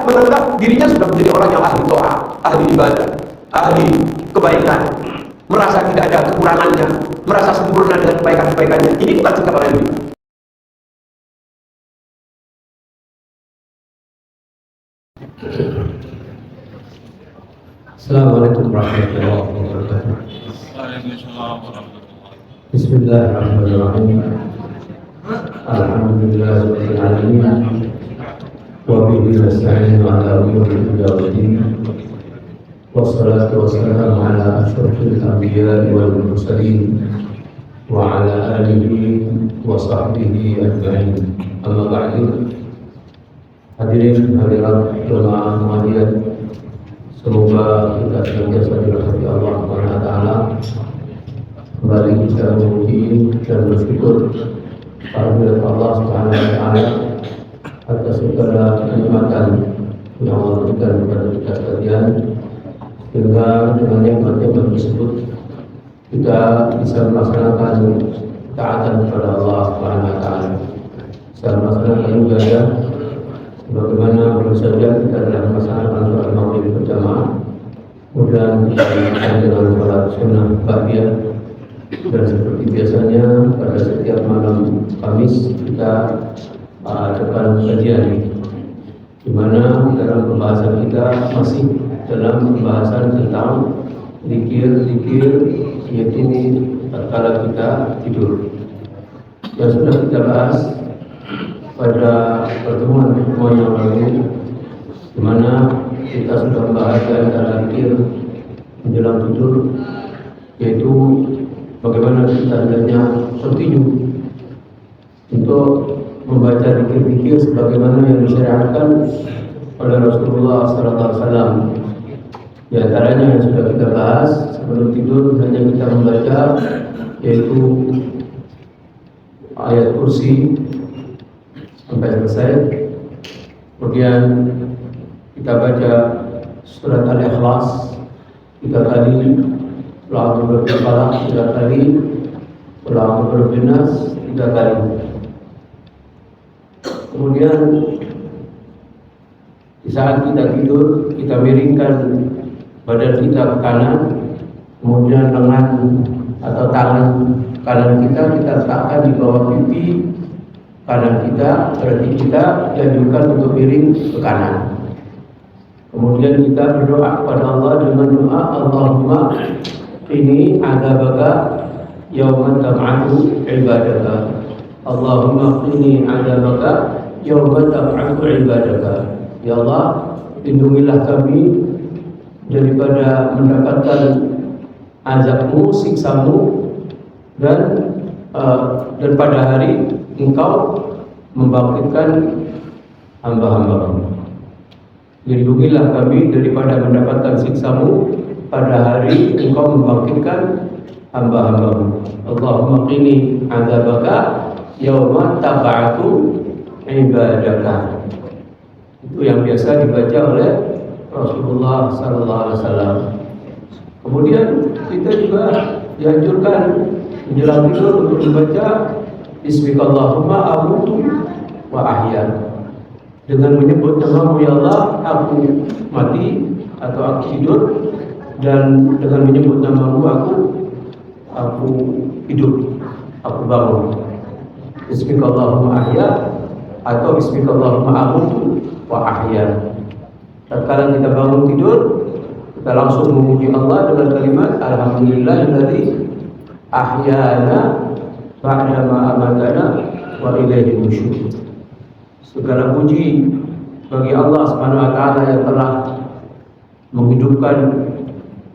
menganggap dirinya sudah menjadi orang yang ahli doa, ahli ibadah, ahli kebaikan, merasa tidak ada kekurangannya, merasa sempurna dengan kebaikan-kebaikannya. Ini bukan sikap orang ini. Assalamualaikum warahmatullahi wabarakatuh. Bismillahirrahmanirrahim. Alhamdulillahirabbil alamin. Wa bihi nasta'inu ala umuri dunya waddin. Wassalatu wassalamu ala asyrofil anbiya'i wal mursalin wa ala alihi wa sahbihi ajma'in. Amma ba'du. Hadirin hadirat jemaah muhammadiyah, semoga kita senantiasa dirahmati Allah Subhanahu wa taala. Kembali kita memuji dan bersyukur kehadirat Allah Subhanahu wa taala atas segala kenikmatan yang Allah berikan kepada kita sekalian, sehingga dengan nikmat-nikmat tersebut kita bisa melaksanakan taatan kepada Allah Subhanahu wa taala, bisa melaksanakan ibadah bagaimana baru saja kita telah melaksanakan sholat maghrib berjamaah. Kemudian kita lanjutkan dengan sholat sunnah ba'diyah, dan seperti biasanya pada setiap malam Kamis kita adakan kajian, di mana dalam pembahasan kita masih dalam pembahasan tentang zikir-zikir yakini tatkala kita tidur, yang sudah kita bahas pada pertemuan yang lalu, di mana kita sudah membahas antara zikir menjelang tidur, yaitu bagaimana kita hendaknya continue untuk membaca zikir-zikir sebagaimana yang disyariatkan oleh Rasulullah SAW. Di antaranya yang sudah kita bahas sebelum tidur hanya kita membaca, yaitu ayat kursi sampai selesai. Kemudian kita baca surat Al-Ikhlas 3 kali, Qul a'udzu birabbil falaq 3 kali, Qul a'udzu birabbin nas 3 kali. Kemudian di saat kita tidur, kita miringkan badan kita ke kanan, kemudian lengan atau tangan kanan kita letakkan di bawah pipi kanan kita, berarti kita dianjurkan untuk miring ke kanan. Kemudian kita berdoa kepada Allah dengan doa Allahumma qini adzabaka yauma tab'atsu ibadaka. Allahumma qini adzabaka yauma tab'atsu ibadaka. Ya Allah, lindungilah kami daripada mendapatkan azabmu, siksamu, dan pada hari Engkau membangkitkan hamba-hambamu. Lindungilah kami daripada mendapatkan siksamu pada hari Engkau membangkitkan hamba-hambamu. Allahumma qini adzabaka yauma tab'atsu ibadaka. Itu yang biasa dibaca oleh Rasulullah SAW. Kemudian kita juga dianjurkan menjelang tidur untuk membaca Bismillahirrahmanirrahim amutu wa ahya. Dengan menyebut nama-Mu ya Allah, aku mati atau aku tidur, dan dengan menyebut nama-Mu aku hidup, aku bangun. Bismillahirrahmanirrahim ahya atau Bismillahirrahmanirrahim amutu wa ahya. Tatkala kita bangun tidur, kita langsung memuji Allah dengan kalimat Alhamdulillahilladzi ahyana ba'da ma amatana wa ilaihi nusyur. Segala puji bagi Allah Subhanahu wa taala yang telah menghidupkan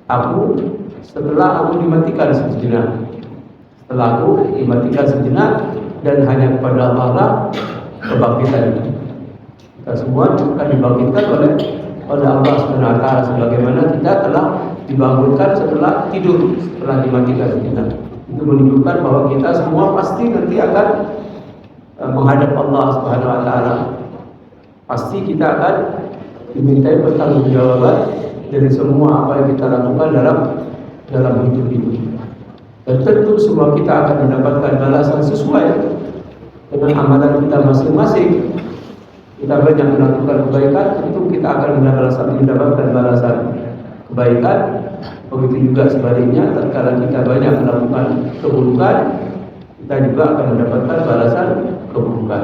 aku setelah aku dimatikan sejenak. Setelah aku dimatikan sejenak, dan hanya kepada Allah lah kebangkitan itu. Kita semua akan dibangkitkan oleh Allah Subhanahu wa taala sebagaimana kita telah dibangunkan setelah tidur, setelah dimatikan sejenak. Itu menunjukkan bahwa kita semua pasti nanti akan menghadap Allah Subhanahu wa taala. Pasti kita akan dimintai pertanggungjawaban dari semua apa yang kita lakukan dalam hidup ini. Dan tentu semua kita akan mendapatkan balasan sesuai dengan amalan kita masing-masing. kita banyak melakukan kebaikan, tentu kita akan mendapatkan balasan kebaikan. Begitu juga sebaliknya, tatkala kita banyak melakukan keburukan, kita juga akan mendapatkan balasan keburukan.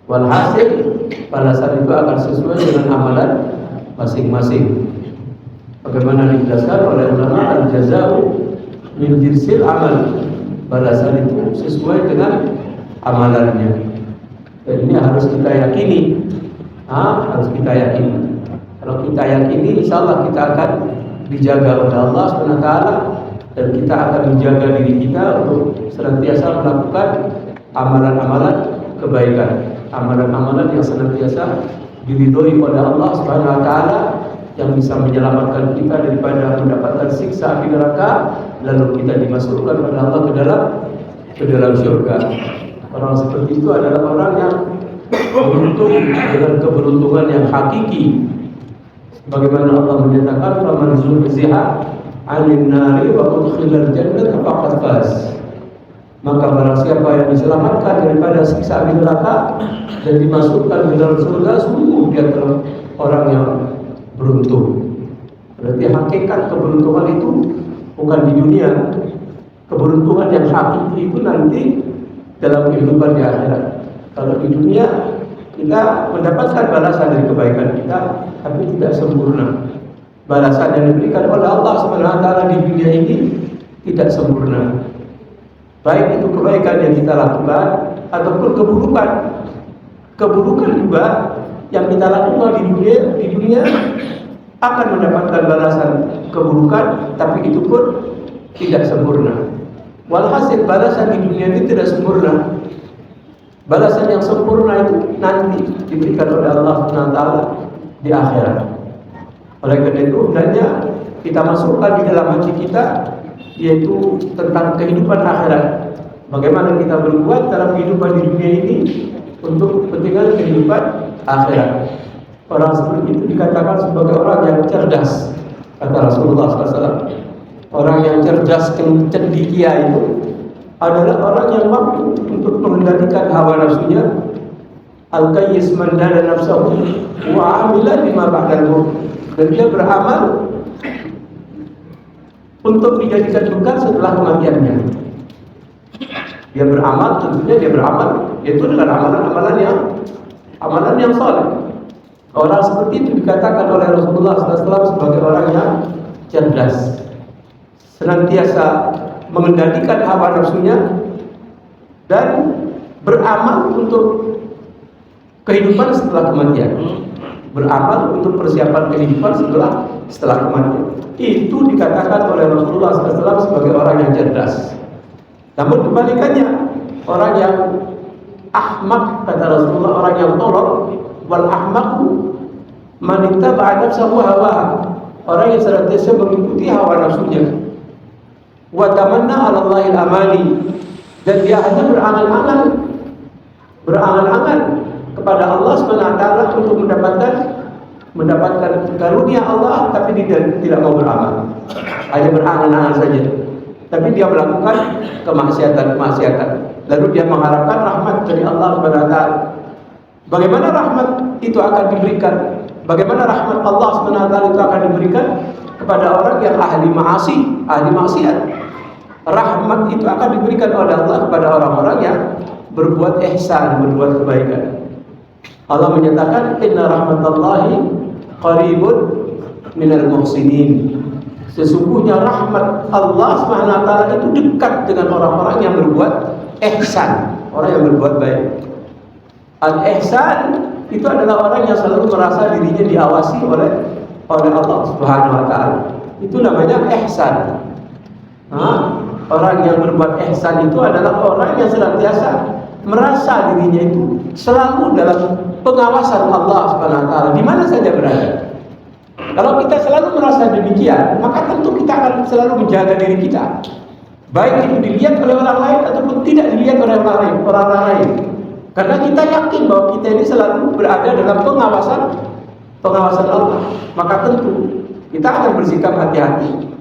Walhasil, balasan itu akan sesuai dengan amalan masing-masing. Bagaimana dijelaskan oleh ulama, al-jaza'u min jinsil amal. Balasan itu sesuai dengan amalannya. Dan ini harus kita yakini. Harus kita yakini. Kalau kita yakini, insya Allah kita akan dijaga oleh Allah SWT, dan kita akan menjaga diri kita untuk senantiasa melakukan amalan-amalan kebaikan, amalan-amalan yang senantiasa diridhoi oleh Allah SWT, yang bisa menyelamatkan kita daripada mendapatkan siksa api neraka, lalu kita dimasukkan oleh Allah ke dalam surga. Orang seperti itu adalah orang yang beruntung dengan keberuntungan yang hakiki. Bagaimana Allah menyatakan, "Faman zuhziha 'anil nari wa udkhilal jannata faqad faz." Maka barang siapa yang diselamatkan daripada siksa api neraka dan dimasukkan ke dalam surga, sungguh dia adalah orang yang beruntung. Berarti hakikat keberuntungan itu bukan di dunia. Keberuntungan yang hakiki itu nanti dalam kehidupan di akhirat. Kalau di dunia kita mendapatkan balasan dari kebaikan kita, tapi tidak sempurna. Balasan yang diberikan oleh Allah SWT di dunia ini tidak sempurna. Baik itu kebaikan yang kita lakukan ataupun keburukan. Keburukan juga yang kita lakukan di dunia akan mendapatkan balasan keburukan, tapi itu pun tidak sempurna. Walhasil balasan di dunia ini tidak sempurna. Balasan yang sempurna itu nanti diberikan oleh Allah SWT di akhirat. Oleh karena itu hendaknya kita masukkan di dalam hati kita, yaitu tentang kehidupan akhirat. Bagaimana kita berbuat dalam kehidupan di dunia ini untuk kepentingan kehidupan akhirat. Orang seperti itu dikatakan sebagai orang yang cerdas, kata Rasulullah SAW. Orang yang cerdas cendekia itu adalah orang yang mampu untuk mengendalikan hawa nafsunya. Al-qayyis man dana nafsahu wa amila bima ba'dal maut. Dan dia beramal untuk dijadikan bekal setelah kematiannya. Dia beramal, tentunya dia beramal yaitu dengan amalan yang saleh. Orang seperti itu dikatakan oleh Rasulullah SAW sebagai orang yang cerdas, senantiasa mengendalikan hawa nafsunya dan beramal untuk kehidupan setelah kematian. Beramal untuk persiapan kehidupan setelah kematian. Itu dikatakan oleh Rasulullah SAW sebagai orang yang cerdas. Namun kebalikannya, orang yang ahmak, kata Rasulullah, orang yang tolol, wal ahmaku man ittaba'a nafsahu hawaha, orang yang senantiasa mengikuti hawa nafsunya. Wa tamanna 'ala Allahil amani, dan dia hanya berangan-angan kepada Allah SWT untuk mendapatkan karunia Allah, tapi dia tidak mau beramal, hanya berangan-angan saja. Tapi dia melakukan kemaksiatan, lalu dia mengharapkan rahmat dari Allah SWT. Bagaimana rahmat itu akan diberikan? Bagaimana rahmat Allah SWT itu akan diberikan kepada orang yang ahli maksiat? Rahmat itu akan diberikan oleh Allah kepada orang-orang yang berbuat ihsan, berbuat kebaikan. Allah menyatakan, inna rahmatallahi qaribun minal muhsinin. Sesungguhnya rahmat Allah SWT itu dekat dengan orang-orang yang berbuat ihsan, orang yang berbuat baik. Al-ihsan itu adalah orang yang selalu merasa dirinya diawasi oleh Allah Subhanahu wa taala. Itu namanya ihsan. Orang yang berbuat ihsan itu adalah orang yang senantiasa merasa dirinya itu selalu dalam pengawasan Allah Subhanahu wa taala di mana saja berada. Kalau kita selalu merasa demikian, maka tentu kita akan selalu menjaga diri kita. Baik itu dilihat oleh orang lain ataupun tidak dilihat oleh orang lain. Karena kita yakin bahwa kita ini selalu berada dalam pengawasan Allah. Maka tentu kita akan bersikap hati-hati.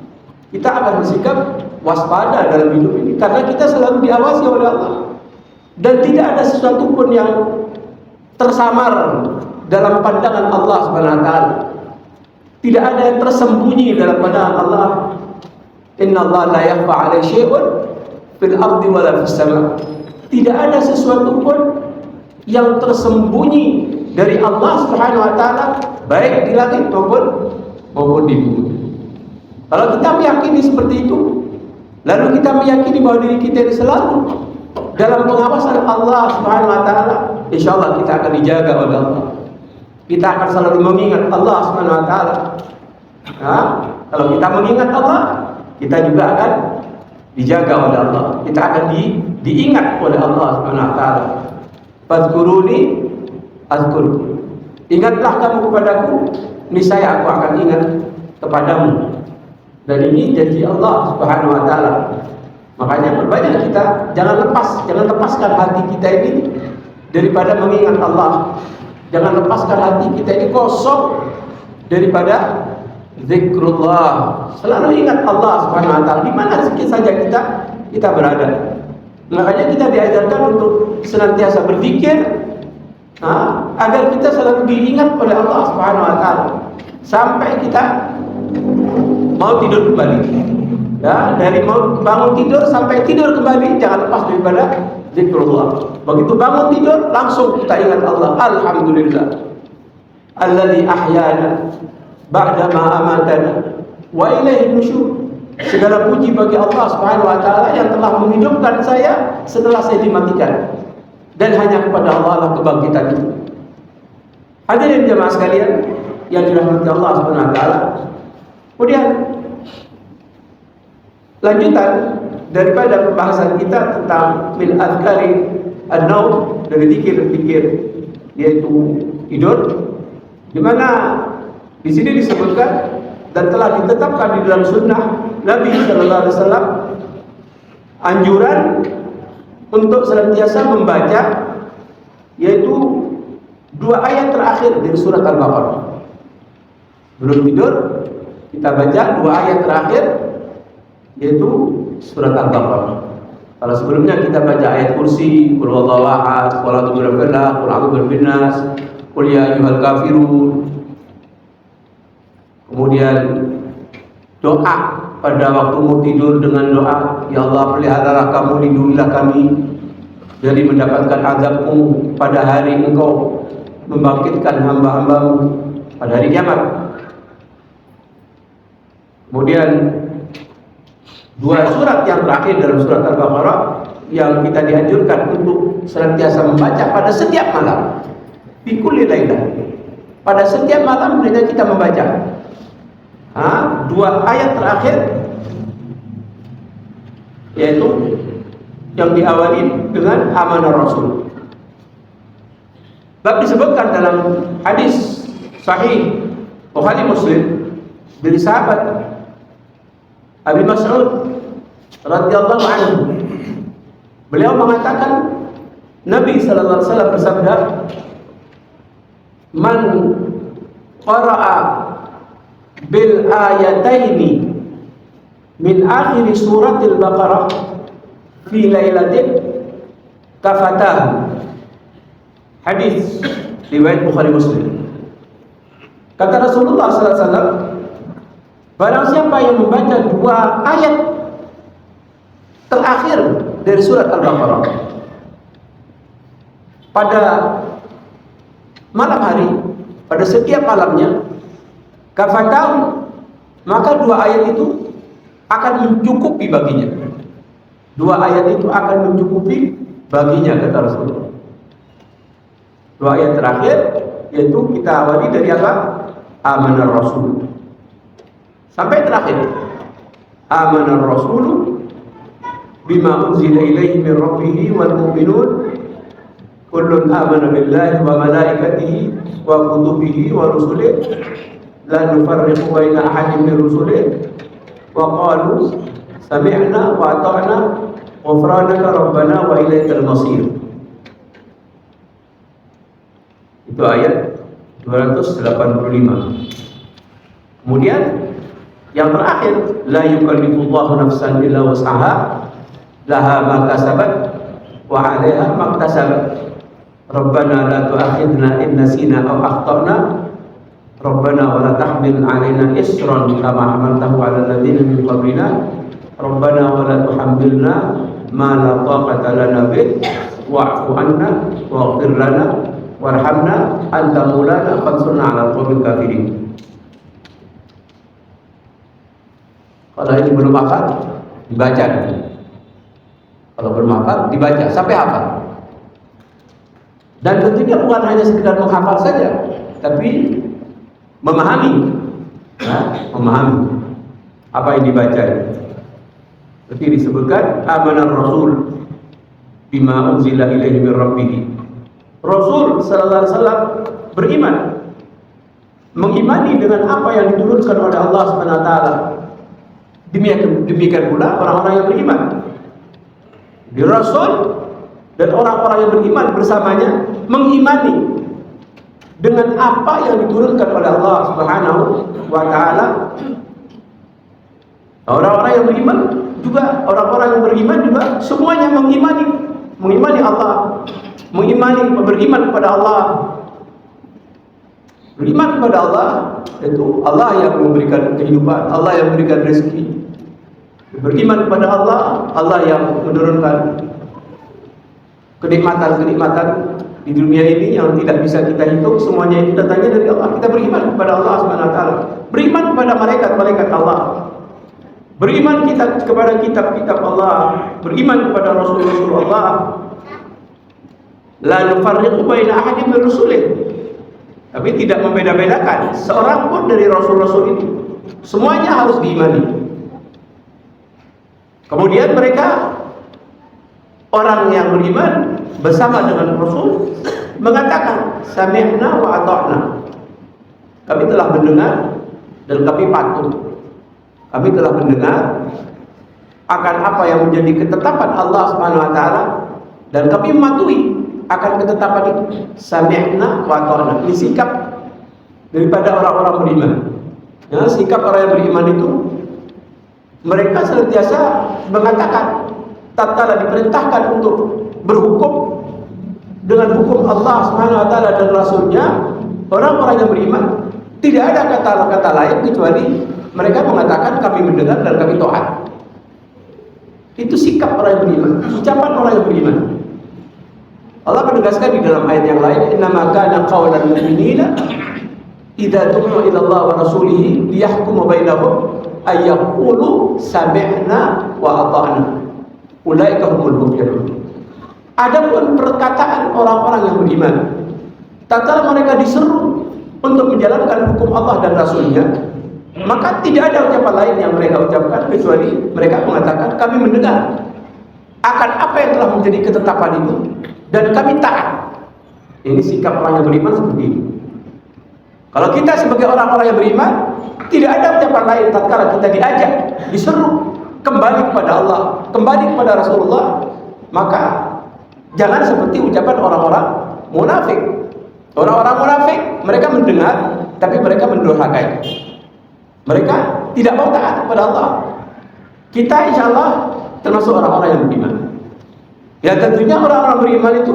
Kita akan bersikap waspada dalam hidup ini karena kita selalu diawasi oleh Allah. Dan tidak ada sesuatu pun yang tersamar dalam pandangan Allah Subhanahu wa taala. Tidak ada yang tersembunyi dalam pandangan Allah. Inna Allah la yakhfa 'alaihi syai'un fil ardi wala fis sama'. Tidak ada sesuatu pun yang tersembunyi dari Allah Subhanahu wa taala, baik di langit maupun di bumi. Kalau kita meyakini seperti itu, lalu kita meyakini bahwa diri kita ini selalu dalam pengawasan Allah Subhanahu wa taala, insyaallah kita akan dijaga oleh Allah. Kita akan selalu mengingat Allah Subhanahu wa taala. Nah, kalau kita mengingat Allah, kita juga akan dijaga oleh Allah. Kita akan diingat oleh Allah Subhanahu wa taala. Fadhkuruni azkurkum. Ingatlah kamu kepadaku, niscaya aku akan ingat kepadamu. Dan ini janji Allah Subhanahu wa taala. Makanya perbanyak kita jangan lepaskan hati kita ini daripada mengingat Allah. Jangan lepaskan hati kita ini kosong daripada zikrullah. Selalu ingat Allah Subhanahu wa taala di mana saja kita berada. Makanya kita diajarkan untuk senantiasa berzikir, agar kita selalu diingat oleh Allah Subhanahu wa taala sampai kita mau tidur kembali. Ya, dari mau bangun tidur sampai tidur kembali, jangan lepas daripada zikrullah. Begitu bangun tidur langsung kita ingat Allah. Alhamdulillah alladzi ahyana ba'da ma amatana wa ilaihi nusyur. Segala puji bagi Allah Subhanahu wa taala yang telah menghidupkan saya setelah saya dimatikan, dan hanya kepada Allah lah kebangkitan itu. Hadirin jemaah sekalian yang dirahmati Allah Subhanahu wa taala. Kemudian lanjutan daripada pembahasan kita tentang min azkari an-naum, dari zikir-zikir yaitu tidur, di mana di sini disebutkan dan telah ditetapkan di dalam sunnah Nabi Sallallahu Alaihi Wasallam anjuran untuk senantiasa membaca yaitu 2 ayat terakhir dari surat Al-Baqarah. Belum tidur kita baca 2 ayat terakhir yaitu surat Al-Baqarah. Kalau sebelumnya kita baca ayat kursi, qul huwallahu ahad, qul a'udzu birabbil falaq, qul a'udzu birabbin nas, qul ya ayyuhal kafirun. Kemudian doa pada waktu mau tidur dengan doa, ya Allah peliharalah kamu, lindungilah kami dari mendapatkan azabmu pada hari engkau membangkitkan hamba-hambamu pada hari kiamat. Kemudian 2 surat yang terakhir dalam surat Al-Baqarah yang kita dianjurkan untuk senantiasa membaca pada setiap malam. Fi kulli lailah. Pada setiap malam hendaknya kita membaca 2 ayat terakhir, yaitu yang diawali dengan amanah Rasul. Bab disebutkan dalam hadis sahih Bukhari Muslim dari sahabat Abi Mas'ud radhiyallahu anhu. Beliau mengatakan Nabi sallallahu alaihi wasallam bersabda, "Man qara'a bil ayataini min akhir suratil Baqarah fi lailatin kafatahu." Hadis riwayat Bukhari Muslim. Kata Rasulullah sallallahu alaihi wasallam, barang siapa yang membaca 2 ayat terakhir dari surat Al-Baqarah pada malam hari, pada setiap malamnya, kafatahu, maka 2 ayat itu akan mencukupi baginya. 2 ayat itu akan mencukupi baginya, kata Rasulullah. 2 ayat terakhir yaitu kita awali dari apa? Amanar Rasul sampai terakhir. Amanar Rasul bima unzila ilaihi min rabbih wal mu'minun kullun amana billahi wa malaikatihi wa kutubihi wa rusulihi la nufarriqu baina ahadin min rusulihi wa qalu sami'na wa ata'na ghufranaka rabbana wa ilaikal masir. Itu ayat 285. Kemudian yang terakhir, la yukallifullahu nafsan illa wus'aha laha ma kasabat wa 'alaiha ma iktasabat. Rabbana la tu'akhidna in nasina aw akhtana. Rabbana wa la tahmil 'alaina isran kama hamaltahu 'ala alladziina min qablina. Rabbana wa la tuhammilna ma la taqata lana bih wa'fu 'anna waghfir lana warhamna anta maulana fansurna 'alal qaumil kafirin. Kalau ini belum hafal, dibaca. Kalau belum hafal, dibaca sampai hafal. Dan tentunya bukan hanya sekedar menghafal saja, tapi memahami, memahami apa yang dibaca. Seperti disebutkan, amanar Rasul bima unzila ilaihi min rabbih. Rasul sallallahu alaihi wasallam beriman, mengimani dengan apa yang diturunkan oleh Allah Subhanahu wa taala. Demikian pula orang-orang yang beriman. Di Rasul dan orang-orang yang beriman bersamanya mengimani dengan apa yang diturunkan oleh Allah Subhanahu wa taala. Orang-orang yang beriman juga, orang-orang yang beriman juga semuanya mengimani Allah, beriman kepada Allah. Beriman kepada Allah itu Allah yang memberikan kehidupan, Allah yang memberikan rezeki. Beriman kepada Allah, Allah yang menurunkan kenikmatan-kenikmatan di dunia ini yang tidak bisa kita hitung, semuanya itu datangnya dari Allah. Kita beriman kepada Allah Subhanahu wa taala. Beriman kepada malaikat-malaikat Allah. Beriman kita kepada kitab-kitab Allah, beriman kepada Rasul-Rasul Allah. La nufarriqu baina ahadin min rusulih. Tapi tidak membeda-bedakan seorang pun dari Rasul-Rasul ini. Semuanya harus diimani. Kemudian mereka, orang yang beriman bersama dengan Rasul, mengatakan sami'na wa ata'na. Kami telah mendengar dan kami patuh. Kami telah mendengar akan apa yang menjadi ketetapan Allah Subhanahu wa taala dan kami mematuhi akan ketetapan itu. Sami'na wa ata'na. Ini sikap daripada orang-orang beriman. Ya, sikap orang yang beriman itu, mereka senantiasa mengatakan tatkala diperintahkan untuk berhukum dengan hukum Allah Subhanahu wa taala dan Rasulnya, orang-orang yang beriman tidak ada kata-kata lain kecuali mereka mengatakan kami mendengar dan kami taat. Itu sikap orang yang beriman, ucapan orang yang beriman. Allah menegaskan di dalam ayat yang lain, innama kana qaulal mu'minina idza du'u ila Allah wa rasulihi liyahkuma bainahum ayyaqulu sami'na wa ata'na ulaika humul muflihun. Adapun perkataan orang-orang yang beriman tatkala mereka diseru untuk menjalankan hukum Allah dan Rasulnya, maka tidak ada ucapan lain yang mereka ucapkan kecuali mereka mengatakan kami mendengar akan apa yang telah menjadi ketetapan itu dan kami taat. Ini sikap orang yang beriman seperti ini. Kalau kita sebagai orang-orang yang beriman, tidak ada ucapan lain tatkala kita diajak, disuruh kembali kepada Allah, kembali kepada Rasulullah, maka jangan seperti ucapan orang-orang munafik. Orang-orang munafik, mereka mendengar, tapi mereka mendurhakai. Mereka tidak mau taat kepada Allah. Kita insya Allah termasuk orang-orang yang beriman. Ya tentunya orang-orang beriman itu,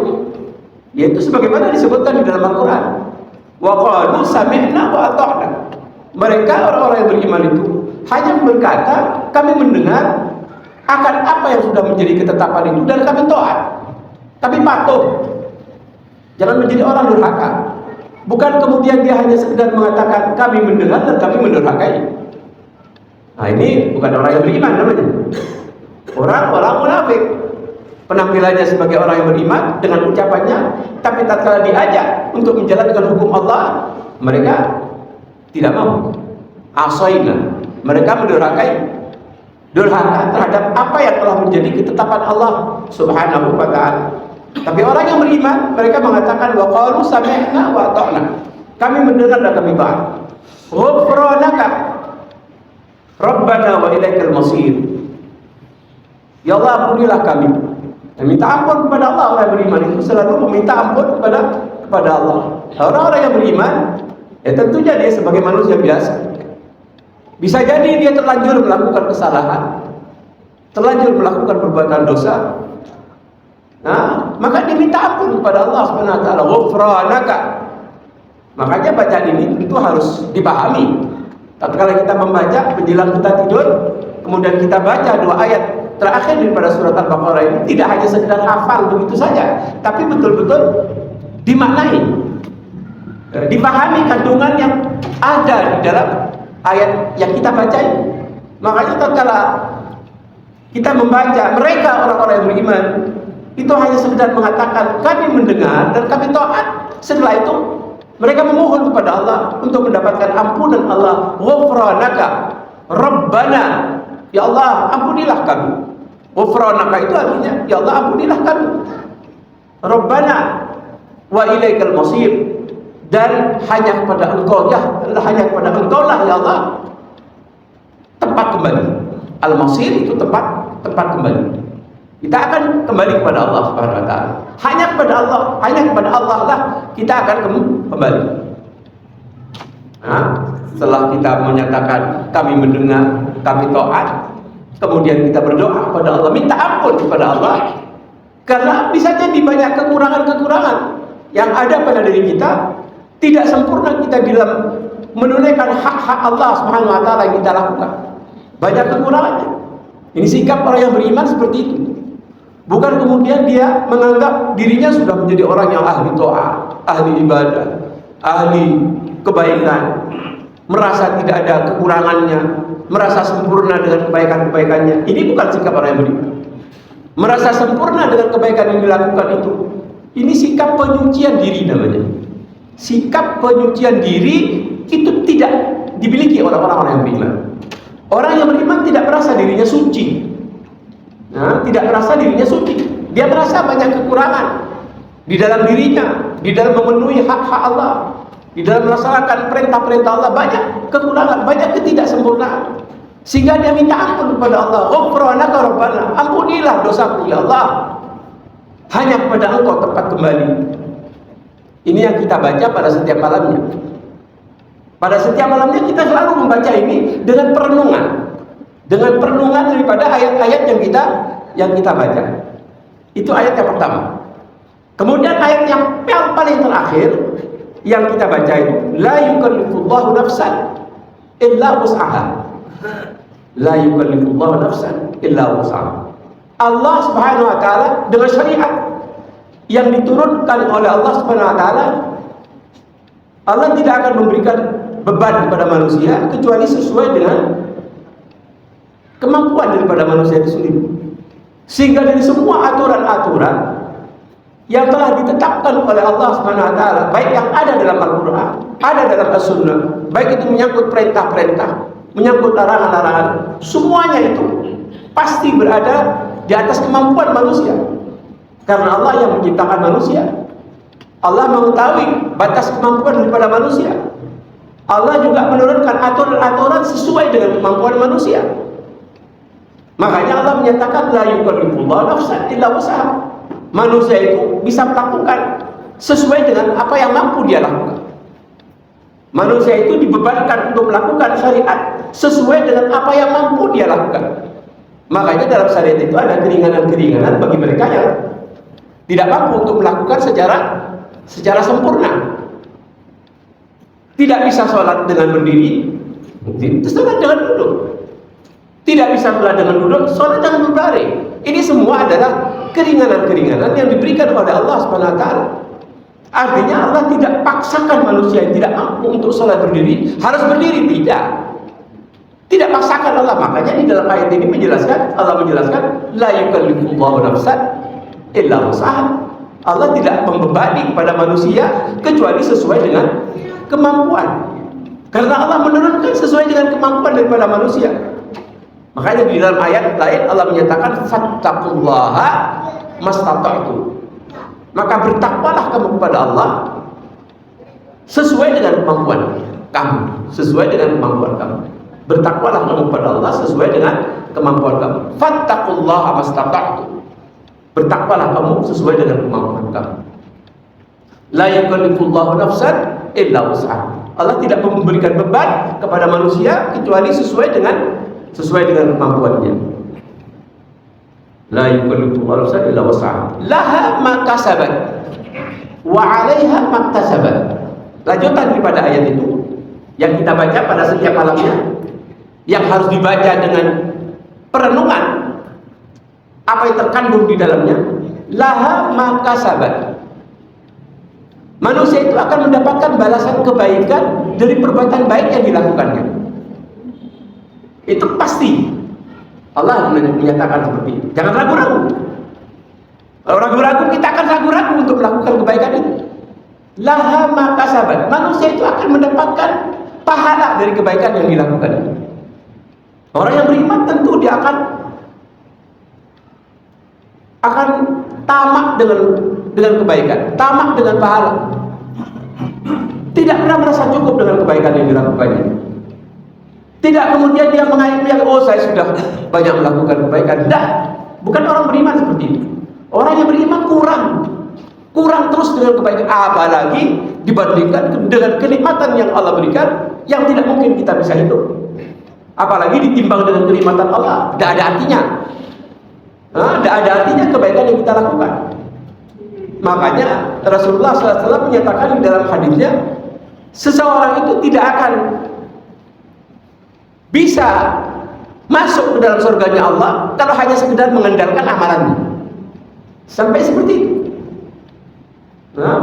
yaitu sebagaimana disebutkan di dalam Al-Quran. Wa qalu sami'na wa ata'na. Mereka orang-orang yang beriman itu hanya berkata, kami mendengar akan apa yang sudah menjadi ketetapan itu dan kami taat. Kami patuh. Jangan menjadi orang durhaka. Bukan kemudian dia hanya sekedar mengatakan kami mendengar dan kami mendurhakai. Nah ini bukan orang yang beriman namanya. Orang-orang munafik. Penampilannya sebagai orang yang beriman dengan ucapannya, tapi tatkala diajak untuk menjalankan hukum Allah, mereka tidak mau. Asaina, mereka mendurhakai, durhaka terhadap apa yang telah menjadi ketetapan Allah Subhanahu wa taala. Tapi orang yang beriman, mereka mengatakan wa qalu sami'na wa ata'na. Kami mendengar dan kami taat. Ghufranaka Rabbana wa ilaikal masir. Ya Allah, ampunilah kami. Dan minta ampun kepada Allah. Orang yang beriman itu selalu meminta ampun kepada Allah. Orang-orang yang beriman, ya tentunya dia sebagai manusia biasa. Bisa jadi dia terlanjur melakukan kesalahan, terlanjur melakukan perbuatan dosa. Nah, maka dia minta ampun kepada Allah Subhanahu wa taala. Ghufranaka. Makanya bacaan ini itu harus dipahami. Tatkala kita membaca menjelang kita tidur, kemudian kita baca 2 ayat terakhir daripada surat Al-Baqarah ini, tidak hanya sekedar hafal begitu saja, tapi betul-betul dimaknai, dipahami kandungan yang ada di dalam ayat yang kita baca ini. Makanya tatkala kita membaca, mereka orang-orang yang beriman itu hanya sekedar mengatakan kami mendengar dan kami taat. Setelah itu mereka memohon kepada Allah untuk mendapatkan ampunan Allah. Ghufranaka Rabbana, ya Allah ampunilah kami. Ghufranaka itu artinya ya Allah ampunilah kami. Rabbana wa ilaikal masir, dan hanya kepada Engkau, ya hanya kepada Engkau lah ya Allah tempat kembali. Al-masir itu tempat kembali. Kita akan kembali kepada Allah Subhanahu wa taala. Hanya kepada Allah lah kita akan kembali. Nah, setelah kita menyatakan kami mendengar, kami taat, kemudian kita berdoa kepada Allah, minta ampun kepada Allah, karena bisa jadi banyak kekurangan-kekurangan yang ada pada diri kita, tidak sempurna kita dalam menunaikan hak-hak Allah Subhanahu wa taala yang kita lakukan. Banyak kekurangannya. Ini sikap orang yang beriman seperti itu. Bukan kemudian dia menganggap dirinya sudah menjadi orang yang ahli taat, ahli ibadah, ahli kebaikan, merasa tidak ada kekurangannya, merasa sempurna dengan kebaikan-kebaikannya. Ini bukan sikap orang yang beriman. Merasa sempurna dengan kebaikan yang dilakukan ini sikap penyucian diri namanya. Sikap penyucian diri itu tidak dimiliki oleh orang-orang yang beriman. Orang yang beriman tidak merasa dirinya suci. Nah, tidak merasa dirinya suci. Dia merasa banyak kekurangan di dalam dirinya, di dalam memenuhi hak-hak Allah, di dalam melaksanakan perintah-perintah Allah, banyak kekurangan, banyak ketidaksempurnaan. Sehingga dia minta ampun kepada Allah. Ghufranaka Rabbana, ampunilah dosaku ya Allah. Hanya kepada Engkau tempat kembali. Ini yang kita baca pada setiap malamnya. Pada setiap malamnya kita selalu membaca ini dengan perenungan. Dengan perenungan daripada ayat-ayat yang kita baca. Itu ayat yang pertama. Kemudian ayat yang paling terakhir yang kita baca itu, la yukallifullahu nafsan illa wus'aha. La yukallifullahu nafsan illa wus'aha. Allah Subhanahu wa taala dengan syariat yang diturunkan oleh Allah Subhanahu wa taala, Allah tidak akan memberikan beban kepada manusia kecuali sesuai dengan kemampuan daripada manusia itu sendiri. Sehingga dari semua aturan-aturan yang telah ditetapkan oleh Allah Subhanahu wa taala, baik yang ada dalam Al-Qur'an, ada dalam As-Sunnah, baik itu menyangkut perintah-perintah, menyangkut larangan-larangan, semuanya itu pasti berada di atas kemampuan manusia. Karena Allah yang menciptakan manusia. Allah mengetahui batas kemampuan daripada manusia. Allah juga menurunkan aturan-aturan sesuai dengan kemampuan manusia. Makanya Allah menyatakan la yukallifullahu nafsan illa wus'aha. Manusia itu bisa melakukan sesuai dengan apa yang mampu dia lakukan. Manusia itu dibebankan untuk melakukan syariat sesuai dengan apa yang mampu dia lakukan. Makanya dalam syariat itu ada keringanan-keringanan bagi mereka yang tidak mampu untuk melakukan secara sempurna. Tidak bisa sholat dengan berdiri, sholat dengan duduk. Tidak bisa sholat dengan duduk, sholat dengan berbaring. Ini semua adalah keringanan-keringanan yang diberikan oleh Allah Subhanahu wa taala. Artinya Allah tidak paksakan manusia yang tidak mampu untuk sholat berdiri harus berdiri, tidak. Tidak paksakan Allah. Makanya di dalam ayat ini Allah menjelaskan la yukallifullahu nafsan illa wus'aha. Allah tidak membebani kepada manusia kecuali sesuai dengan kemampuan. Karena Allah menurunkan sesuai dengan kemampuan daripada manusia. Makanya di dalam ayat lain Allah menyatakan fattaqullaha mastata'tum. Maka bertakwalah kamu kepada Allah sesuai dengan kemampuan kamu, sesuai dengan kemampuan kamu. Bertakwalah kamu kepada Allah sesuai dengan kemampuan kamu. Fattaqullaha mastata'tum. Bertakwalah kamu sesuai dengan kemampuan kamu. La yukallifullahu nafsan illa wus'aha. Allah tidak memberikan beban kepada manusia kecuali sesuai dengan kemampuannya. La yukallifullahu nafsan illa wus'aha. Laha ma kasabat wa 'alaiha ma iktasabat. Lanjutan daripada ayat itu yang kita baca pada setiap malamnya, yang harus dibaca dengan perenungan apa yang terkandung di dalamnya. Laha ma kasabat. Manusia itu akan mendapatkan balasan kebaikan dari perbuatan baik yang dilakukannya. Itu pasti. Allah menyatakan seperti itu. Jangan ragu-ragu. Kalau ragu-ragu, kita akan ragu-ragu untuk melakukan kebaikan itu. Laha ma kasabat. Manusia itu akan mendapatkan pahala dari kebaikan yang dilakukan. Orang yang beriman tentu dia akan tamak dengan kebaikan, tamak dengan pahala. Tidak pernah merasa cukup dengan kebaikan yang dilakukannya. Tidak kemudian dia mengaitkan, oh saya sudah banyak melakukan kebaikan. Tidak, bukan orang beriman seperti itu. Orang yang beriman kurang terus dengan kebaikan, apalagi dibandingkan dengan kenikmatan yang Allah berikan, yang tidak mungkin kita bisa hidup. Apalagi ditimbang dengan kenikmatan Allah, tidak ada artinya. Tidak ada artinya kebaikan yang kita lakukan. Makanya Rasulullah SAW menyatakan di dalam hadisnya, seseorang itu tidak akan bisa masuk ke dalam surganya Allah kalau hanya sekedar mengandalkan amalannya. Sampai seperti itu.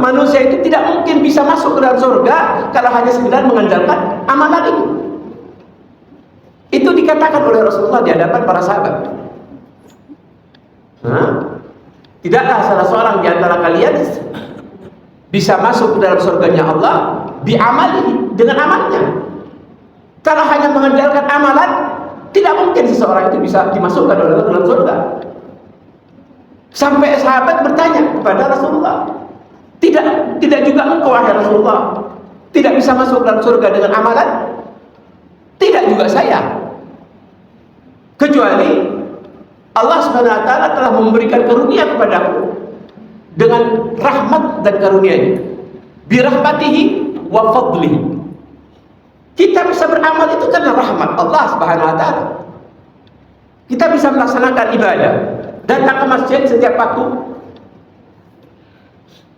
Manusia itu tidak mungkin bisa masuk ke dalam surga kalau hanya sekedar mengandalkan amalan itu. Itu dikatakan oleh Rasulullah di hadapan para sahabat. Tidaklah salah seorang di antara kalian bisa masuk ke dalam surganya Allah bi'amalihi, dengan amalnya. Kalau hanya mengandalkan amalan, tidak mungkin seseorang itu bisa dimasukkan oleh Allah dalam surga. Sampai sahabat bertanya kepada Rasulullah, tidak juga engkau wahai Rasulullah tidak bisa masuk dalam surga dengan amalan? Tidak juga saya. Kecuali Allah SWT telah memberikan karunia kepadaku dengan rahmat dan karunia-Nya. Birahmatihi wa fadlihi. Kita bisa beramal itu karena rahmat Allah SWT. Kita bisa melaksanakan ibadah, datang ke masjid setiap waktu,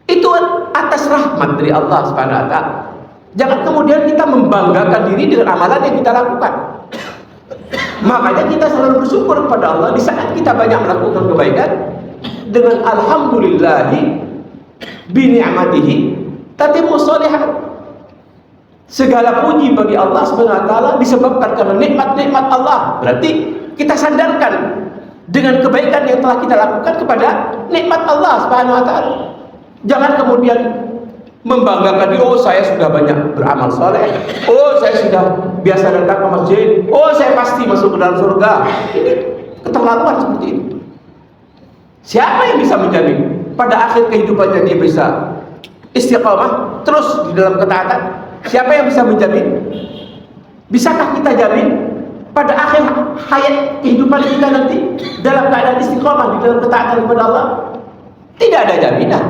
itu atas rahmat dari Allah SWT. Jangan kemudian kita membanggakan diri dengan amalan yang kita lakukan. Makanya kita selalu bersyukur kepada Allah di saat kita banyak melakukan kebaikan, dengan alhamdulillahi bi ni'matihi tatimmu sholihat. Segala puji bagi Allah SWT disebabkan karena nikmat-nikmat Allah. Berarti kita sandarkan dengan kebaikan yang telah kita lakukan kepada nikmat Allah SWT. Jangan kemudian membanggakan diri, oh saya sudah banyak beramal soleh, oh saya sudah biasa datang ke masjid, oh saya pasti masuk ke dalam surga. Ini keterlaluan seperti ini. Siapa yang bisa menjamin pada akhir kehidupannya dia bisa istiqamah terus di dalam ketaatan? Siapa yang bisa menjamin? Bisakah kita jamin pada akhir hayat kehidupan kita nanti dalam keadaan istiqamah di dalam ketaatan kepada Allah? Tidak ada jaminan.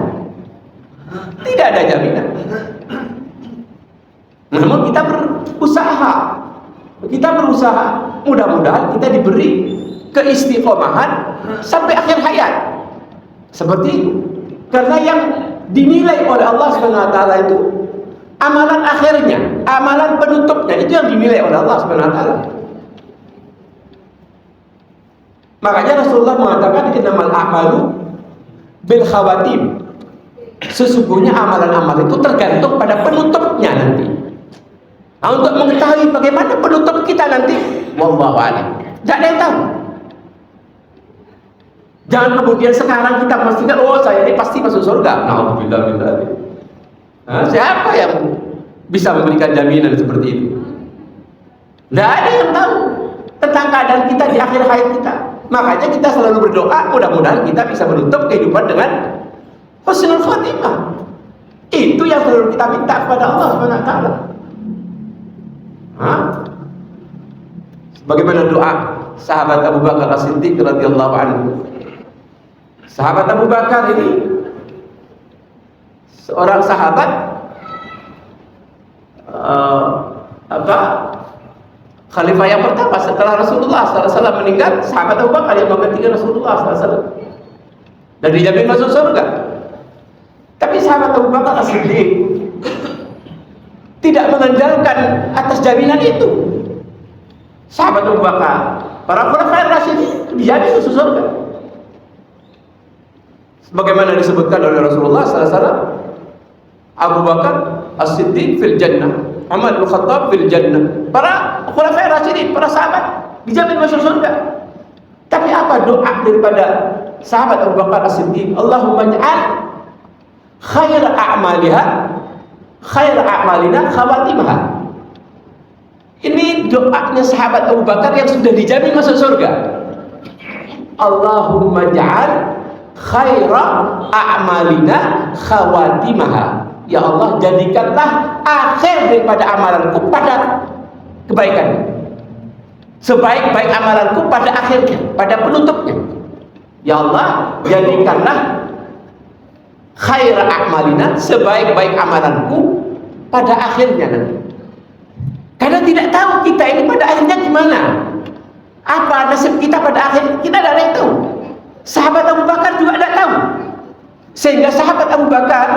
Tidak ada jaminan. Namun kita berusaha, mudah-mudahan kita diberi keistiqomahan sampai akhir hayat. Seperti itu. Karena yang dinilai oleh Allah SWT itu amalan akhirnya, amalan penutupnya, itu yang dinilai oleh Allah SWT. Makanya Rasulullah mengatakan innamal a'malu bil khawatim. Sesungguhnya amalan-amalan itu tergantung pada penutupnya nanti. Nah, untuk mengetahui bagaimana penutup kita nanti, wallahu a'lam. Tidak ada yang tahu. Jangan kemudian sekarang kita memastikan, oh saya ini pasti masuk surga. Na'udzubillah. Siapa yang bisa memberikan jaminan seperti itu? Tidak ada yang tahu tentang keadaan kita di akhir hayat kita. Makanya kita selalu berdoa, mudah-mudahan kita bisa menutup kehidupan dengan husnul khotimah. Itu yang selalu kita minta kepada Allah SWT. Bagaimana doa sahabat Abu Bakar As-Siddiq radhiyallahu anhu? Sahabat Abu Bakar ini seorang sahabat Khalifah yang pertama setelah Rasulullah SAW meninggal, sahabat Abu Bakar yang menggantikan Rasulullah SAW dan dijamin masuk surga. Tapi sahabat Abu Bakar As-Siddiq tidak mengandalkan atas jaminan itu. Sahabat Abu Bakar, para khulafaur rasyidin dijamin masuk surga. Sebagaimana disebutkan oleh Rasulullah SAW, Abu Bakar As-Siddiq fil jannah, Umar bin Khattab fil jannah. Para khulafaur rasyidin, para sahabat dijamin masuk surga. Tapi apa doa daripada sahabat Abu Bakar As-Siddiq? Allahumma ij'al khair a'malina khawatimaha. Ini doanya sahabat Abu Bakar yang sudah dijamin masuk surga. Allahumma ij'al khair a'malina khawatimaha. Ya Allah, jadikanlah akhir daripada amalanku pada kebaikan. Sebaik-baik amalanku pada akhirnya, pada penutupnya. Ya Allah, jadikanlah khair a'malina, sebaik-baik amalanku pada akhirnya nanti. Karena tidak tahu kita ini pada akhirnya gimana. Apa nasib kita pada akhir, kita tidak ada yang tahu. Sahabat Abu Bakar juga tidak tahu. Sehingga sahabat Abu Bakar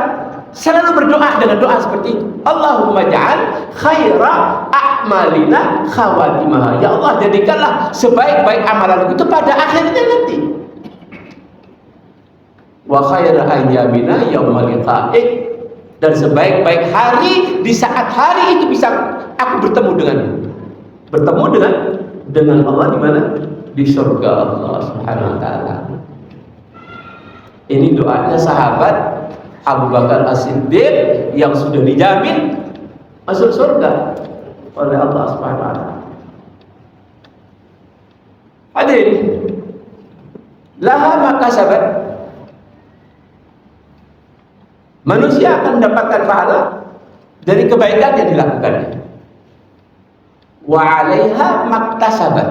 selalu berdoa dengan doa seperti itu. Allahumma ja'al khaira a'malina khawatimaha. Ya Allah, jadikanlah sebaik-baik amalanku itu pada akhirnya nanti. Wa khaira ayyamina yaumal liqa'ik. Dan sebaik-baik hari, di saat hari itu bisa aku bertemu dengan Allah di mana? Di surga Allah Subhanahu wa taala. Ini doanya sahabat Abu Bakar As-Siddiq yang sudah dijamin masuk surga oleh Allah Subhanahu wa taala. Hadirin, laha makasabat. Manusia akan mendapatkan pahala dari kebaikan yang dilakukannya. Wa 'alaiha maktasabat.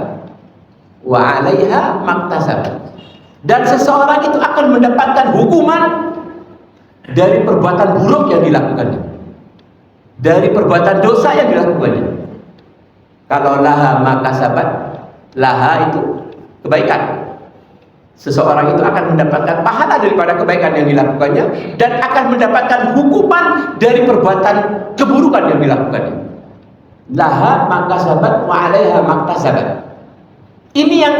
Wa 'alaiha maktasabat. Dan seseorang itu akan mendapatkan hukuman dari perbuatan buruk yang dilakukannya, dari perbuatan dosa yang dilakukannya. Kalau laha makasabat, laha itu kebaikan. Seseorang itu akan mendapatkan pahala daripada kebaikan yang dilakukannya dan akan mendapatkan hukuman dari perbuatan keburukan yang dilakukannya. Laha makasabat wa 'alaiha maktasabat. Ini yang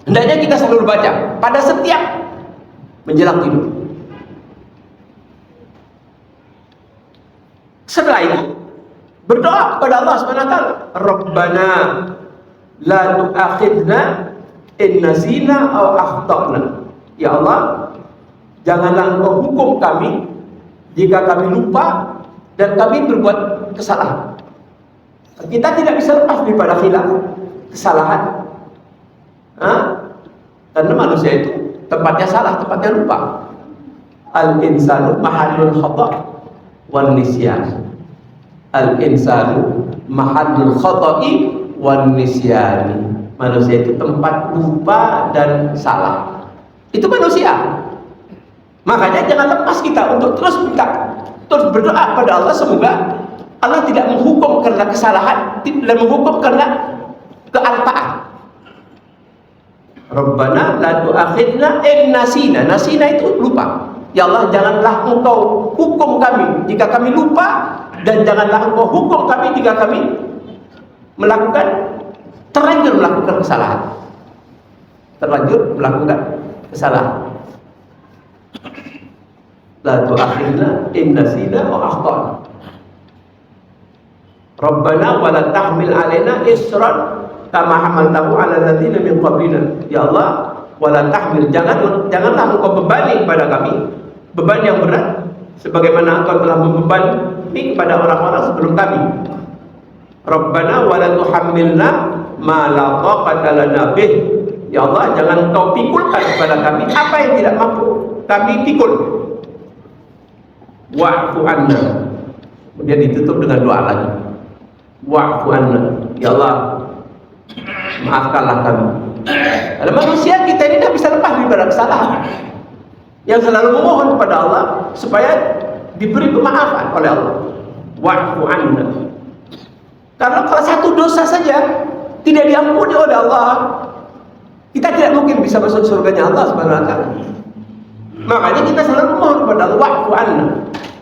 hendaknya kita selalu baca pada setiap menjelang tidur. Setelah itu berdoa kepada Allah Subhanahu wa taala, Rabbana la tu'akhidna in nasina aw akhtana. Ya Allah, janganlah Engkau hukum kami jika kami lupa dan kami berbuat kesalahan. Kita tidak bisa lepas daripada khilaf, kesalahan. Karena manusia itu tempatnya salah, tempatnya lupa. Al-insanu mahallul khata' wan nisyan. Al-insanu mahallul khata'i wan nisyan. Manusia itu tempat lupa dan salah. Itu manusia. Makanya jangan lepas kita untuk terus berdoa pada Allah, semoga Allah tidak menghukum karena kesalahan dan menghukum karena kealpaan. Rabbana la tu'akhidna in nasina. Nasina itu lupa. Ya Allah, janganlah Engkau hukum kami jika kami lupa, dan janganlah Engkau hukum kami jika kami terlanjur melakukan kesalahan. Terlanjur melakukan kesalahan. La tu'akhidna in nasina wa akhtana. Rabbana wa la tahmil alaina isran kama hamaltahu 'ala alladziina min qablina. Ya Allah, wala tahmil, janganlah Engkau bebani kepada kami beban yang berat sebagaimana Engkau telah membebani kepada orang-orang sebelum kami. Rabbana wala tuhammilna ma la taqata lana bih. Ya Allah, jangan Engkau pikulkan kepada kami apa yang tidak mampu kami pikul. Wa'fu anna. Kemudian ditutup dengan doa lagi. Wa'fu anna. Ya Allah, maafkanlah kami. Karena manusia kita ini tidak bisa lepas daripada kesalahan. Yang selalu memohon kepada Allah supaya diberi kemaafan oleh Allah. Wa'fu anna. Karena kalau satu dosa saja tidak diampuni oleh Allah, kita tidak mungkin bisa masuk surganya Allah Subhanahu wa taala. Makanya kita selalu mohon kepada Allah, wa'fu anna.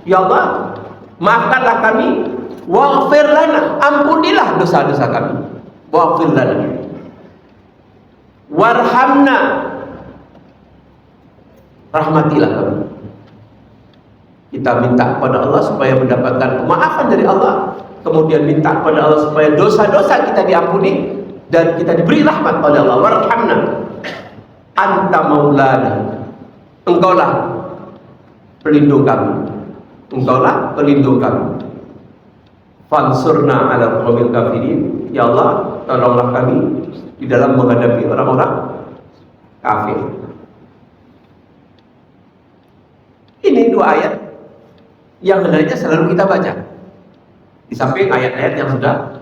Ya Allah, maafkanlah kami, waghfir lana, ampunilah dosa-dosa kami. Waghfir lana. Warhamna, rahmatilah kami. Kita minta kepada Allah supaya mendapatkan pemaafan dari Allah, kemudian minta kepada Allah supaya dosa-dosa kita diampuni dan kita diberi rahmat oleh Allah. Warhamna, anta maulana, engkaulah pelindung kami, engkaulah pelindung kami. Fansurna ala qaumil kafirin, ya Allah tolonglah kami di dalam menghadapi orang-orang kafir. Ini dua ayat yang hendaknya selalu kita baca. Di samping ayat-ayat yang sudah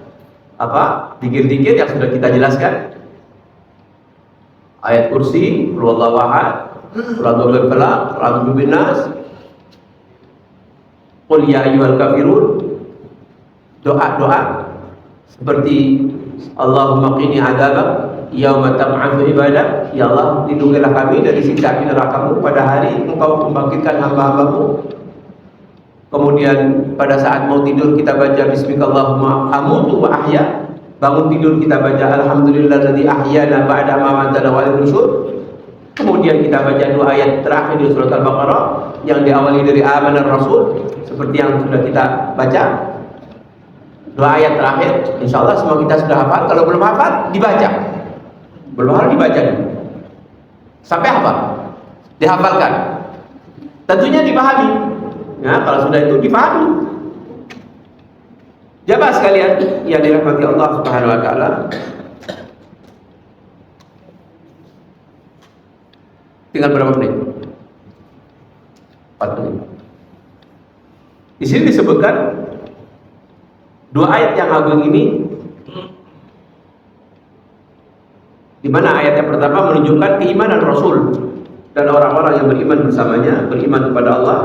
dikir-dikir yang sudah kita jelaskan. Ayat kursi, qul huwallahu ahad, qul a'udzu birabbil falaq, qul a'udzu birabbin nas, qul ya ayyuhal kafirun. Doa-doa seperti Allahumma qini adzabak yauma tab'atsu ibadak, ya Allah lindungilah kami dari siksa neraka-Mu pada hari Engkau membangkitkan hamba-hamba-Mu. Kemudian pada saat mau tidur kita baca bismikallahumma amutu wa ahya. Bangun tidur kita baca alhamdulillahilladzi ahyana ba'da ma amatana wa ilaihi nusyur. Kemudian kita baca dua ayat terakhir di surat Al-Baqarah yang diawali dari amanar rasul seperti yang sudah kita baca. Dua ayat terakhir, insya Allah semua kita sudah hafal. Kalau belum hafal, dibaca. Belum hafal, dibaca sampai hafal, dihafalkan. Tentunya dipahami. Ya, kalau sudah itu dipahami. Jamaah sekalian yang dirahmati Allah Subhanahu wa taala. Tinggal berapa menit? 4 menit. Di sini disebutkan dua ayat yang agung ini, di mana ayat yang pertama menunjukkan keimanan Rasul dan orang-orang yang beriman bersamanya, beriman kepada Allah,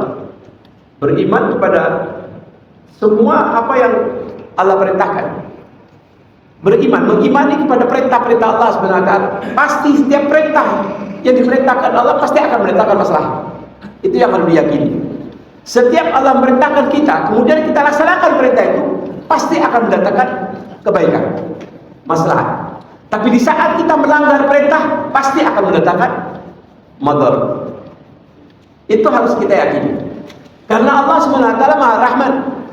beriman kepada semua apa yang Allah perintahkan, beriman, mengimani kepada perintah-perintah Allah SWT. Pasti setiap perintah yang diperintahkan Allah pasti akan mendatangkan masalah. Itu yang harus diyakini. Setiap Allah memerintahkan kita, kemudian kita laksanakan perintah itu, pasti akan mendatangkan kebaikan, maslahat. Tapi di saat kita melanggar perintah, pasti akan mendatangkan madar. Itu harus kita yakini. Karena Allah SWT Maha Rahman.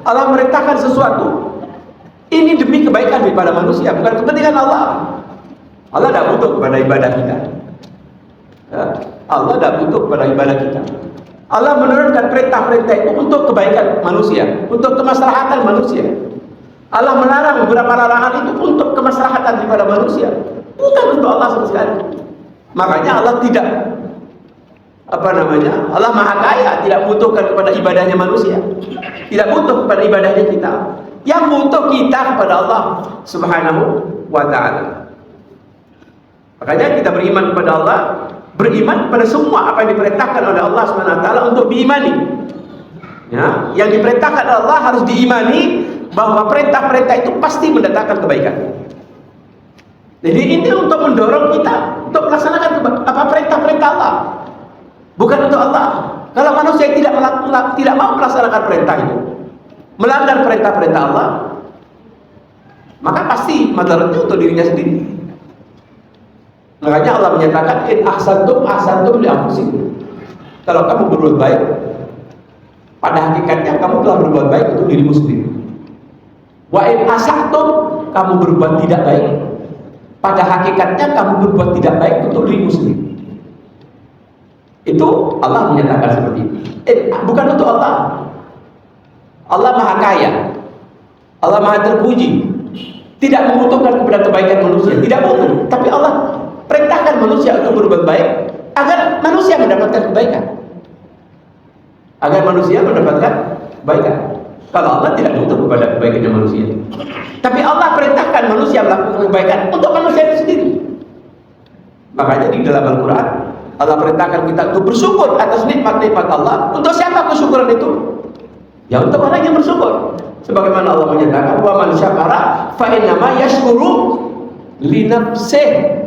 Allah merintahkan sesuatu, ini demi kebaikan daripada manusia, bukan kepentingan Allah. Allah tidak butuh kepada ibadah kita. Ya, Allah tidak butuh kepada ibadah kita. Allah menurunkan perintah-perintah itu untuk kebaikan manusia, untuk kemaslahatan manusia. Allah melarang beberapa larangan itu untuk kemaslahatan daripada manusia, bukan untuk Allah sama sekali. Makanya Allah tidak Allah Maha Kaya, tidak butuhkan kepada ibadahnya manusia, tidak butuh kepada ibadahnya kita. Yang butuh kita kepada Allah Subhanahu wa taala. Makanya kita beriman kepada Allah, beriman pada semua apa yang diperintahkan oleh Allah Subhanahu wa taala untuk diimani. Ya, yang diperintahkan Allah harus diimani, bahwa perintah-perintah itu pasti mendatangkan kebaikan. Jadi ini untuk mendorong kita untuk melaksanakan perintah-perintah Allah, bukan untuk Allah. Kalau manusia tidak mau melaksanakan perintah itu, melanggar perintah-perintah Allah, maka pasti madaratnya untuk dirinya sendiri. Makanya Allah menyatakan in ahsantum li anfusikum. Kalau kamu berbuat baik, pada hakikatnya kamu telah berbuat baik untuk dirimu sendiri. Wa in asa'tum, kamu berbuat tidak baik, pada hakikatnya kamu berbuat tidak baik untuk dirimu sendiri. Itu Allah menyatakan seperti itu. Bukan untuk Allah. Allah Maha Kaya, Allah Maha terpuji, tidak membutuhkan kepada kebaikan manusia, tidak butuh. Tapi Allah perintahkan manusia untuk berbuat baik agar manusia mendapatkan kebaikan, agar manusia mendapatkan kebaikan. Kalau Allah tidak butuh kepada kebaikannya manusia, tapi Allah perintahkan manusia melakukan kebaikan untuk manusia itu sendiri. Makanya di dalam Al-Quran Allah perintahkan kita untuk bersyukur atas nikmat-nikmat Allah. Untuk siapa kesyukuran itu? Ya untuk orang yang bersyukur. Sebagaimana Allah menyatakan, wa man syakara fa innama yashkuru li nafsihi.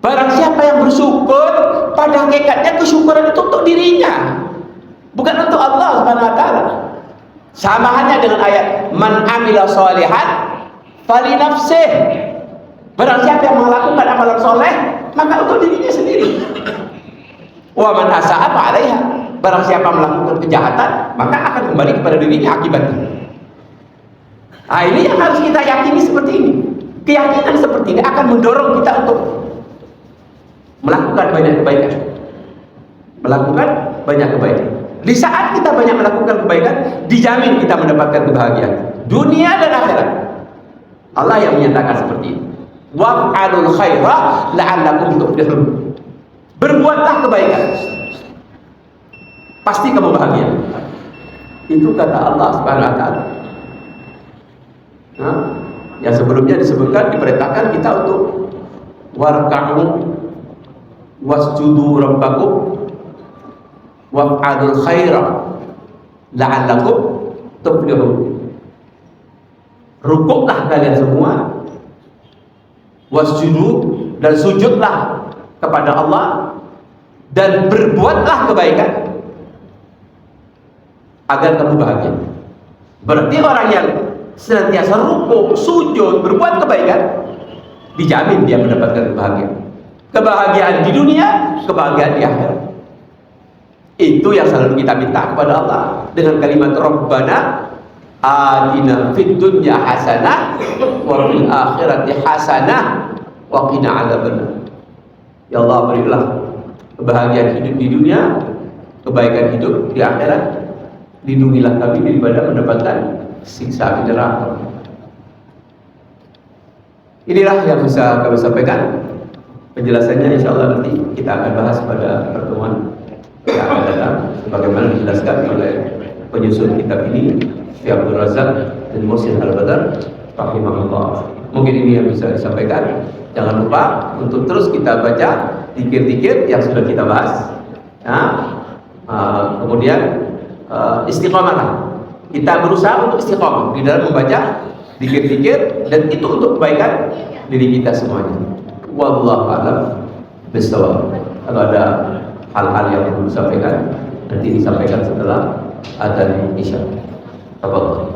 Barang siapa yang bersyukur, pada hakikatnya kesyukuran itu untuk dirinya, bukan untuk Allah Subhanahu wa taala. Sama halnya dengan ayat man amila sholihan fali nafsihi. Barang siapa yang melakukan amalan soleh, maka untuk dirinya sendiri. Wa man asa'a fa 'alaiha. Barang siapa melakukan kejahatan, maka akan kembali kepada dirinya akibatnya. Nah, ini yang harus kita yakini seperti ini. Keyakinan seperti ini akan mendorong kita untuk melakukan banyak kebaikan. Melakukan banyak kebaikan. Di saat kita banyak melakukan kebaikan, dijamin kita mendapatkan kebahagiaan dunia dan akhirat. Allah yang menyatakan seperti ini. Wa'alul khaira la'allakum tuflihun. Berbuatlah kebaikan, pasti kamu bahagia. Itu kata Allah Subhanahu wa taala. Nah, yang sebelumnya disebutkan, diperintahkan kita untuk warka'u wasjudu rabbakum wa'alul khaira la'allakum tuflihun. Rukuklah kalian semua, wasjudu, dan sujudlah kepada Allah, dan berbuatlah kebaikan agar kamu bahagia. Berarti orang yang senantiasa rukuk, sujud, berbuat kebaikan, dijamin dia mendapatkan kebahagiaan. Kebahagiaan di dunia, kebahagiaan di akhirat. Itu yang selalu kita minta kepada Allah dengan kalimat Rabbana atina fid dunya hasanah wa fil akhirati hasanah wa qina adzabannar. Ya Allah, berilah kebahagiaan hidup di dunia, kebaikan hidup di akhirat. Lindungilah kami daripada mendapatkan siksa api neraka. Inilah yang bisa kami sampaikan. Penjelasannya insya Allah nanti kita akan bahas pada pertemuan yang akan datang, sebagaimana dijelaskan oleh penyusun kitab ini, Syekh Abdul Razak dan Muhsin Al-Badar rahimahullah. Mungkin ini yang bisa disampaikan. Jangan lupa untuk terus kita baca zikir-zikir yang sudah kita bahas. Kemudian istiqomah. Kita berusaha untuk istiqomah di dalam membaca zikir-zikir, dan itu untuk kebaikan diri kita semuanya. Wallahu a'lam bishawab. Kalau ada hal-hal yang perlu disampaikan, nanti disampaikan setelah adzan isya. Tafadhol.